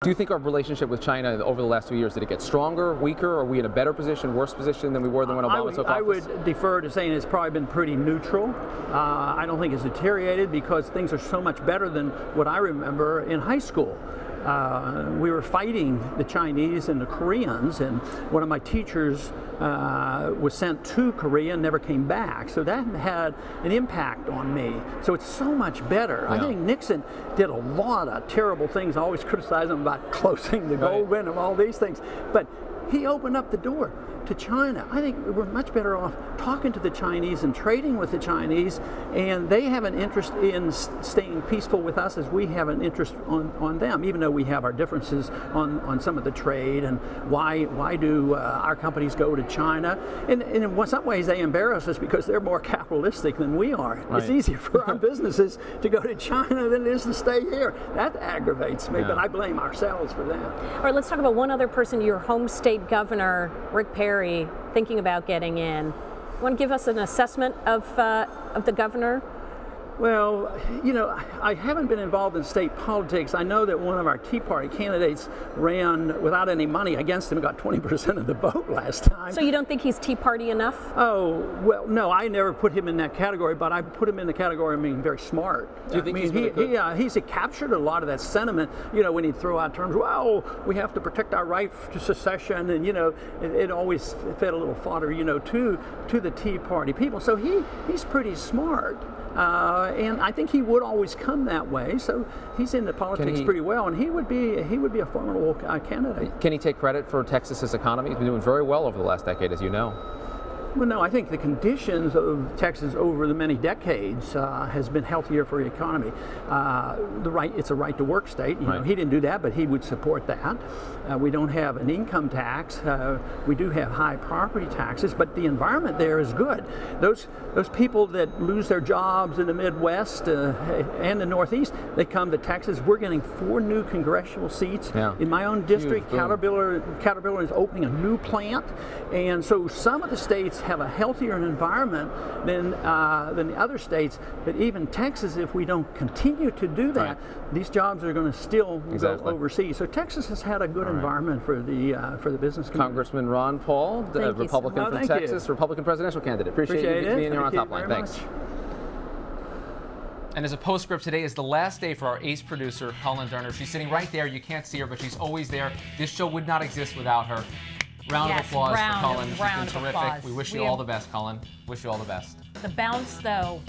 Do you think our relationship with China over the last 2 years, did it get stronger, weaker? Are we in a better position, worse position than we were when Obama took office? I would defer to saying it's probably been pretty neutral. I don't think it's deteriorated because things are so much better than what I remember in high school. We were fighting the Chinese and the Koreans, and one of my teachers was sent to Korea and never came back. So that had an impact on me. So it's so much better. Yeah. I think Nixon did a lot of terrible things. I always criticize him about closing the gold window and all these things. But he opened up the door to China. I think we're much better off talking to the Chinese and trading with the Chinese, and they have an interest in staying peaceful with us as we have an interest on them, even though we have our differences on some of the trade and why do our companies go to China. And in some ways they embarrass us because they're more capitalistic than we are. Right. It's easier for our businesses to go to China than it is to stay here. That aggravates me, but I blame ourselves for that. All right, let's talk about one other person, your home state governor, Rick Perry, thinking about getting in. You want to give us an assessment of the governor? Well, you know, I haven't been involved in state politics. I know that one of our Tea Party candidates ran without any money against him, got 20% of the vote last time. So you don't think he's Tea Party enough? Oh, well, no, I never put him in that category, but I put him in the category of being very smart. Do you think he's captured a lot of that sentiment, you know, when he'd throw out terms, well, we have to protect our right to secession, and, you know, it always fed a little fodder, you know, to the Tea Party people. So he's pretty smart. And I think he would always come that way. So he's into politics pretty well, and he would be a formidable candidate. Can he take credit for Texas's economy? He's been doing very well over the last decade, as you know. Well, no, I think the conditions of Texas over the many decades has been healthier for the economy. It's a right-to-work state. You know, he didn't do that, but he would support that. We don't have an income tax. We do have high property taxes, but the environment there is good. Those people that lose their jobs in the Midwest and the Northeast, they come to Texas. We're getting 4 new congressional seats. Yeah. In my own district, Caterpillar is opening a new plant, and so some of the states have a healthier environment than the other states. But even Texas, if we don't continue to do that, these jobs are going to still go overseas. So Texas has had a good environment for the business community. Congressman Ron Paul, the Republican from Texas, Republican presidential candidate. Appreciate you being here on Top Line. Thanks. And as a postscript, today is the last day for our ace producer, Colin Durner. She's sitting right there. You can't see her, but she's always there. This show would not exist without her. Round of applause for Colin. She's been terrific. We wish you all the best, Colin. Wish you all the best. The bounce, though.